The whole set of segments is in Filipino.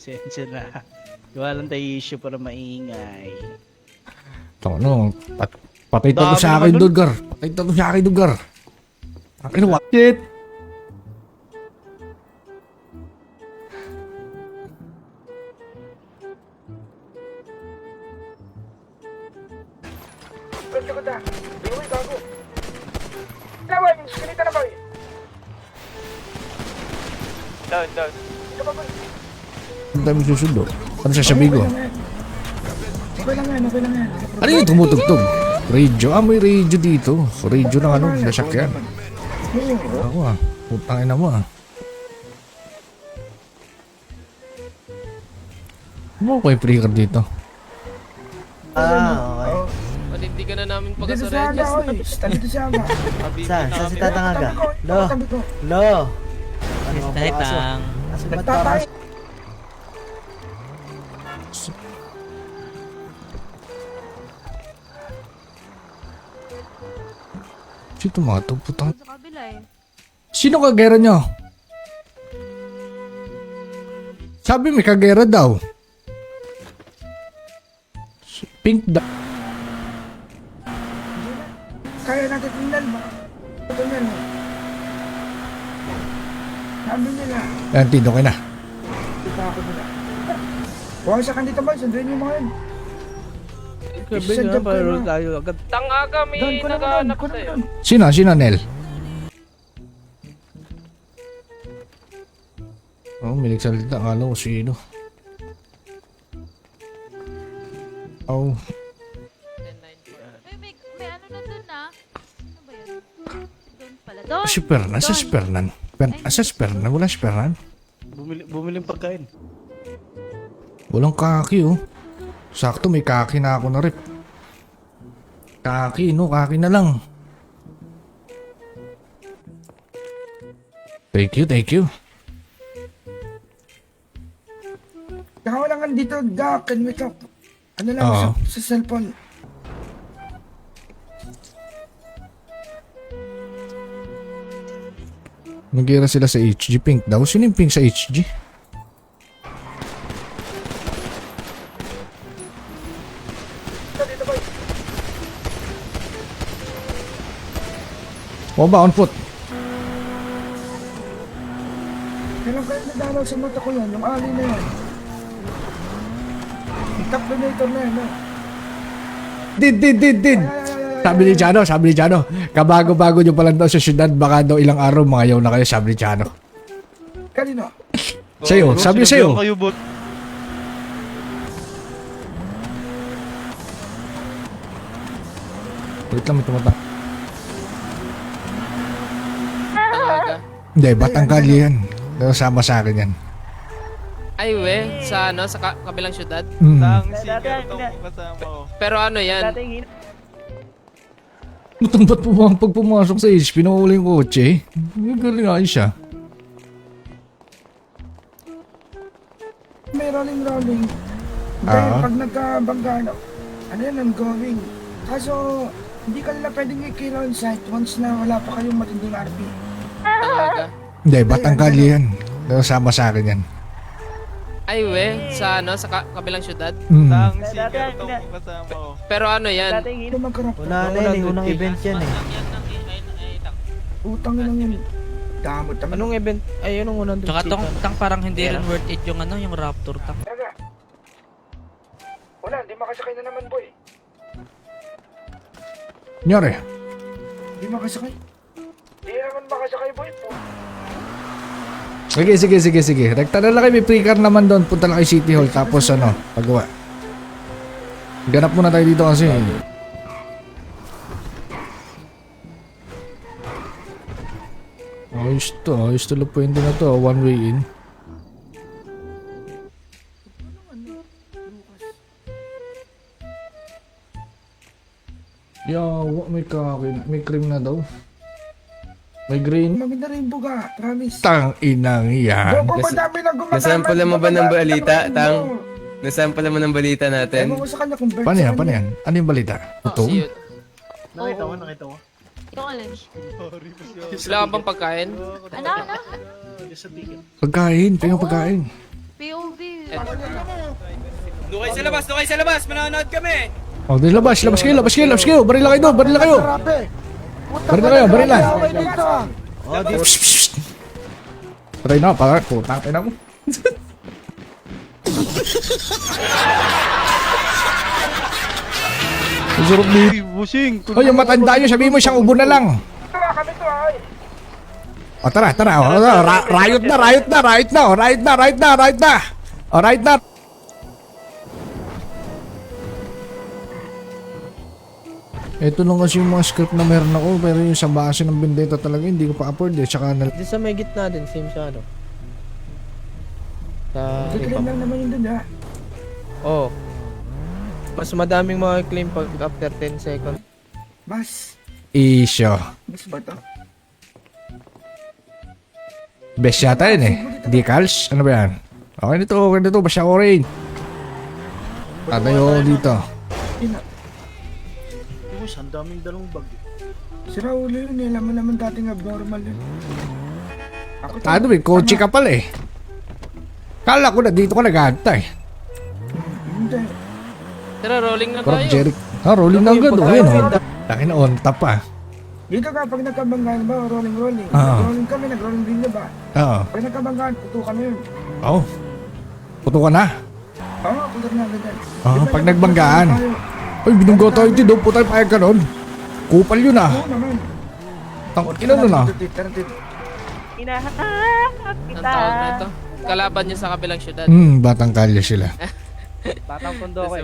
Sensya na. Walang tayo issue para maingay. Ito, no. Patay to sa akin, Dulgar. Patay to sa akin, Dulgar. Akin, what? Shit. Down. Ang dami susundo. Ano sasabihin ko? Okay lang yan. Ano yung tumutugtog? Radio. May radio dito. Radio ng ano, nasakyan. Ako putang ina mo Ano ko yung pre-car dito? Okay. Hindi ka na namin Dito siya pagkasaradya. aga, oy. Dito siya aga. Saan si Tatangaga? Lo. Tabi ko. Lo. Ano ang aso? Aso ba't Tatay. parang Sino mga to? Putang... Sa kabila eh. Sino kagera nyo? Sabi may kagera daw. Pink da... Kaya natin tingnan ba? Ito yan. Sabi nila. Yan, tindo kayo na. Kita ako nila. Huwag sa kandito ba? Sunduin yung mga yun. Sabi Isa nga, dyan pero ka na. tayo agad. Tangaga, may Doon ko naghahanap naman. sa'yo. Sino, Nel? Oh, may nagsalita. Akala ko sino. Oh, May ano na dun ah. Ano ba yun? Doon pala. Doon! si Fernan. Asa si Fernan? Asa si Fernan? Wala si Fernan? Bumiling pagkain. Walang kaki oh. Sakto may kaki na ako na rip. Kaki no, kaki na lang. Thank you. Kaya wala nga dito. Can we talk? Ano lang Oo. sa cellphone. Nagira sila sa HG. Pink daw. Sino yung pink sa HG? O ba, on foot? Kailan kayo nadalaw sa mata ko yan? Yung ali na yan. Yung top donator na yan. Did. Sabi ni Jano. Kabago-bago nyo pa lang daw sa syudad. Baka daw ilang araw mga yaw na kayo, sabi ni Jano. Kanino? Sa'yo, sabi sa'yo. Kayo, bot. Wait lang, may tumatang. Tangaga. Hindi, Batanggal yan. Sama sa akin yan. Ay we, sa ano, sa kabilang syudad. Ang seeker tong kasama ko. Pero ano yan? Mutang ba't pag pumasok sa HP, pinahuli yung kotse? Galing ayos siya. May rolling. Ah. Pag nagkabangga, ano yan, ongoing. Kaso, hindi ka nila pwedeng i-kill on site once na wala pa kayong matinding RP. Tangaga. Hindi, Batanggal yan. Sama sa akin yan. Ay we, sa ano, sa kabilang syudad. Ang seeker tong kasama ko. Pero ano yan? Ano magkarap? Una na yun, unang event yan eh. Utang lang yun. Damot naman. Anong event? Ay, anong unang Tsaka tong parang hindi rin worth it yung ano, yung Raptor tank. Talaga? Wala, hindi makasakay na naman boy. Nyari. Hindi makasakay. Hindi naman makasakay boy po. Sige. Rekta na lang kayo, may pre-car naman doon. Punta lang kay City Hall. Tapos ano, pagawa. Ganap muna tayo dito kasi. Ayos to. Pwede na to. One way in. Yawa, may cream na daw. May green. Maganda rin buga, promise. Tang inang yan. Boko, madami na gumagana. Nasample mo ba ng balita, Tang? Nasample mo ng balita natin? Ewan ko sa kanya kung bird Paano sa yan? kanya. Ano yung balita? Ito? See you. Nakita mo. Yung lunch. Wala ka bang pagkain? Ano? Pagkain. Tingnan pagkain. POV. Doon kayo sa labas, manonood kami. Oh, di labas kayo. Barila kayo doon, barila kayo. Barila. Psst, psst. Patay na, putang ina mo. Ang sarap ni Busing. Oh, yung matanda nyo, sabihin mo siyang ubo na lang. O tara. O, riot na. Ito lang kasi yung mga script na meron ako, pero yung sa base ng Vendetta talaga hindi ko pa afford eh. Tsaka na... Di sa may gitna din, same siya ano. Sa Claim lang naman yun dun, ha? Oh. Mas madaming mga claim pag after 10 seconds. Mas Isyo. ba to? Best yata yun eh. Decals? Ano ba yan? Okay nito. Basta orange. Tatayo dito. Boss, ang daming dalong bag. Si Raul yun, eh. Alam mo naman dating abnormal yun. Ako to. Ano eh, kotse ka pala eh. Kala ko na dito ka nag-aantay. Hindi. Tara, rolling na Parang tayo. Jeric. Rolling na agad. Ayun o. Laki na on top ah. Dito ka, pag nagkabanggaan ba, rolling. Nag-rolling kami, nag-rolling din na ba? Oo. Pag nagkabanggaan, puto kami yun. Oo. Puto ka na. Oo, puto na agad. Pag nagbanggaan. Ay, binunggo tayo dito. Putay payag ka nun. Kupal yun ah. Oo naman. Tangkinan nun ah. Ang tawag na ito. Kalaban niya sa kabilang syudad. Batang kalye sila. Batang pundo ko eh.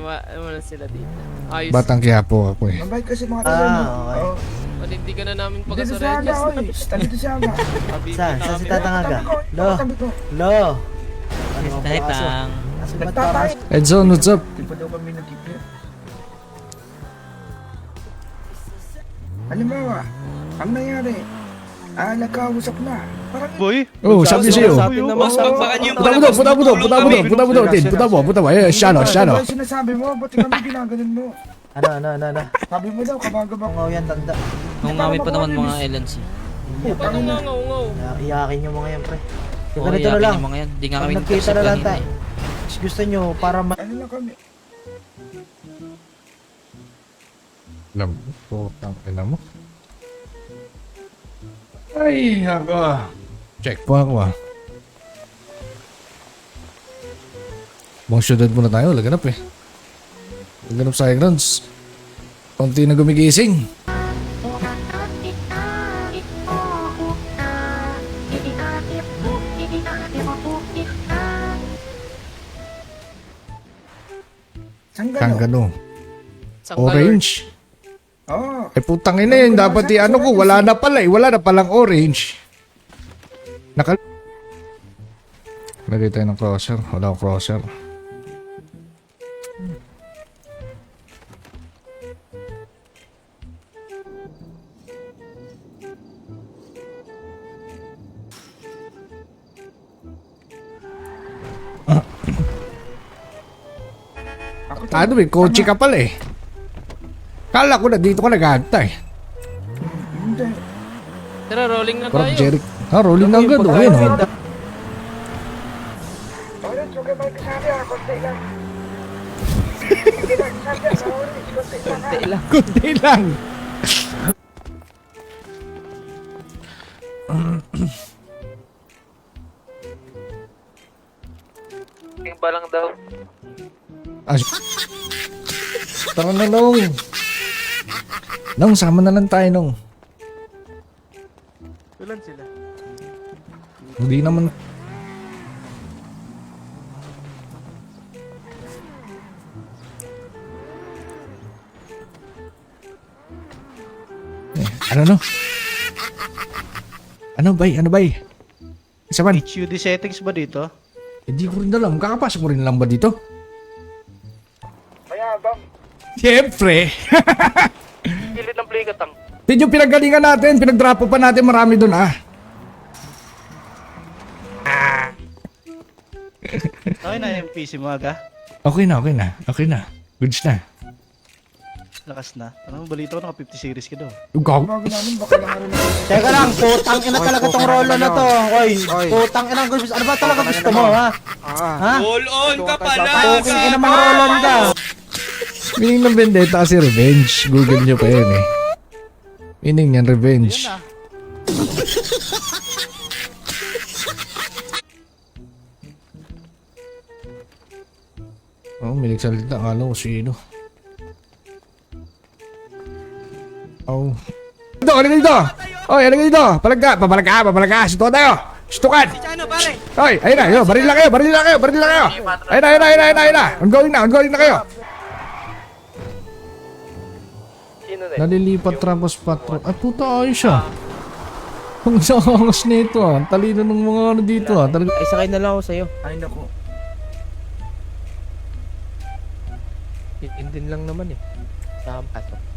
Sila dito. Ayos. Batang Quiapo ako eh. Mabait kasi mga tayo, no? okay. Oo. Hindi ka na namin Dito sa pagkasaredyas. aga, oy. Dito sa aga. Saan si Tatangaga? Lo, Tabi ko. lo. Ano ang Kahit pakaso? lang. Asan ba Nagtatay. Edson, what's up? Di pa daw kami nag-ipit. Halimbawa, ang nangyari, nagkausap na. Parang Boy. Oh, sabi sa'yo. Mas pagbakan yung Puta mo doon. Eh, Shano. Ano ba sinasabi mo? Ba't kami ginaganon mo? Ano? Sabi mo daw, kabagabang. Ungaw yan, tanda. Nungawi pa naman mga LNC. Paano nga ngaw? Iyakin yung mga yan, pre. Yung Oo, ganito na iyakin lang. yung mga yan. Di nga Pag kami nagkita na lang kanina tayo. Mas gusto nyo para Ano lang kami? Alam mo, putang ina mo. Ay, ako. Check po ako ah. Buong syudad muna tayo, laganap eh. Laganap sa grounds. Konti na gumigising. Sanggano. Orange. Oo. Eh putang ina yun, dapat ano ko, wala na pala eh. Wala na palang orange. Lagay tayo ng crosser. Wala akong crosser. Ano eh, kotse ka pala eh. Kala ko na dito ka nag-aantay. Hindi. Tara, rolling na Parang tayo. Jeric. Rolling na agad. Ayun o. Orange, huwag kayo magkasabi, konti lang. Hindi lang, sabi, orange, konti lang. Kunti lang. Iba lang daw. Tara na Nong. Nong, sama na lang tayo Nong. Ilan sila? Hindi naman. Ano no? Ano bay? Isa man? HUD settings ba dito? Hindi ko rin alam. Kakapasok mo rin lang ba dito? Mayabang. Siyempre. Pilit ng play katang. Hindi yung pinagalingan natin. Pinag-drop pa natin marami doon ah. Okay na yung PC mo aga. Okay na. Goods na. Lakas na. Ano, balita ko naka 50 series ka daw. Yung gago. Bago namin, baka lang ano na. Teka lang, putang ina talaga tong rolo na to. Oy, putang ina gusto. Ano ba talaga gusto mo, ha? Ha? Hold on ka pala! Puking ina mga rolon ka. Meaning ng vendetta kasi revenge. Google nyo pa yan eh. Meaning niyan, revenge. Oh, may nagsalita. Akala ko sino. Oh. Dito, halika dito! Oy, halika dito! Papalag ka! Sito tayo! Stukan! Oy, ayun na, yun. Baril lang kayo! Ayun na! Ongoing na kayo! Nalilipat Trampos Patrol. Ay, puta, ayos siya. Ang sangas nito ah. Ang talino ng mga ano dito ah. Talaga. Ay, sakay na lang ako sa'yo. Ay, naku. Indin lang naman eh. Sa pasok.